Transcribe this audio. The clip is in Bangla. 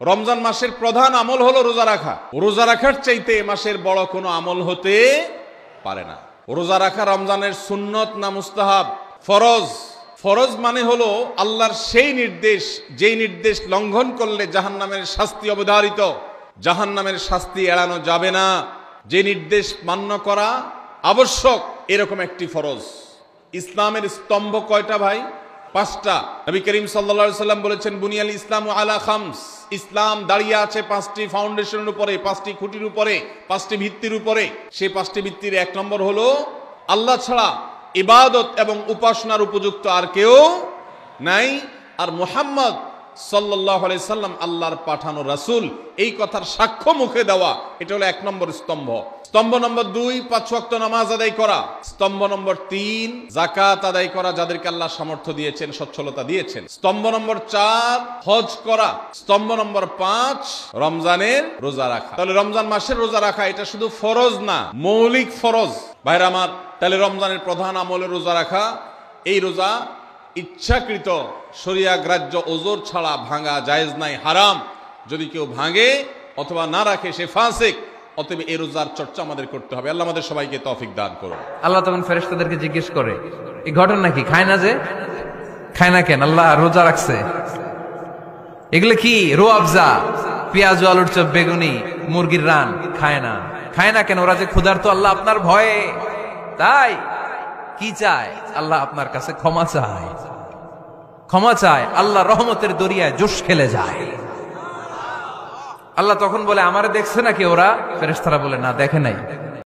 রমজান মাসের প্রধান আমল হলো রোজা রাখা। রোজা রাখার চাইতে এ মাসের বড় কোনো আমল হতে পারে না। রোজা রাখা রমজানের সুন্নত না মুস্তাহাব? ফরজ। ফরজ মানে হলো আল্লাহর সেই নির্দেশ, যেই নির্দেশ লঙ্ঘন করলে জাহান্নামের শাস্তি অবধারিত, জাহান্নামের শাস্তি এড়ানো যাবে না, যে নির্দেশ মান্য করা আবশ্যক, এরকম একটি ফরজ। ইসলামের স্তম্ভ কয়টা ভাই? 5টা। নবী করিম সাল্লাল্লাহু আলাইহি সাল্লাম বলেছেন, বুনিয়াল ইসলামু আলা খামস। ইসলাম দাঁড়িয়ে আছে 5টি ফাউন্ডেশনের উপরে, 5টি খুঁটির উপরে, 5টি ভিত্তির উপরে। সেই 5টি ভিত্তির 1 নম্বর হলো আল্লাহ ছাড়া ইবাদত এবং উপাসনার উপযুক্ত আর কেউ নাই, আর মুহাম্মদ সাল্লাল্লাহু আলাইহি সাল্লাম আল্লাহর পাঠানো রাসূল, এই কথার সাক্ষ্য মুখে দেওয়া। এটা হলো 1 নম্বর স্তম্ভ। স্তম্ভ নম্বর 2 5 ওয়াক্ত নামাজ আদায় করা। স্তম্ভ নম্বর 3 যাকাত আদায় করা, যাদেরকে আল্লাহ সামর্থ্য দিয়েছেন, সচ্ছলতা দিয়েছেন। স্তম্ভ নম্বর 4 হজ করা। স্তম্ভ নম্বর 5 রমজানের রোজা রাখা। তাহলে রমজান মাসের রোজা রাখা এটা শুধু ফরজ না, মৌলিক ফরজ। ভাইরা আমার, তাহলে রমজানের প্রধান আমল রোজা রাখা। এই রোজা ইচ্ছাকৃত শরিয়া গ্রাহ্য ওজর ছাড়া ভাঙা জায়েজ নাই, হারাম। যদি কেউ ভাঙে অথবা না রাখে সে ফাসিক। অতএব এই রোজার চর্চা আমাদের করতে হবে। আল্লাহ আমাদের সবাইকে তৌফিক দান করুন। আল্লাহ তখন ফেরেশতাদেরকে জিজ্ঞেস করে, এই ঘটনা কি? খায় না যে? খায় না কেন? আল্লাহ রোজা রাখছে। এগুলো কি? রোয়াবজা, পেঁয়াজ, আলুর চপ, বেগুনি, মুরগির রান খায় না। খায় না কেন? ওরা যে ক্ষুধার্ত, আল্লাহ আপনার ভয়ে। তাই কি চায়? আল্লাহ আপনার কাছে ক্ষমা চায়। ক্ষমা চায়, আল্লাহ রহমতের দরিয়ায় জোশ খেলে যায়। আল্লাহ তখন বলে, আমারে দেখছে নাকি ওরা? ফেরেশতারা বলে, না, দেখে নাই।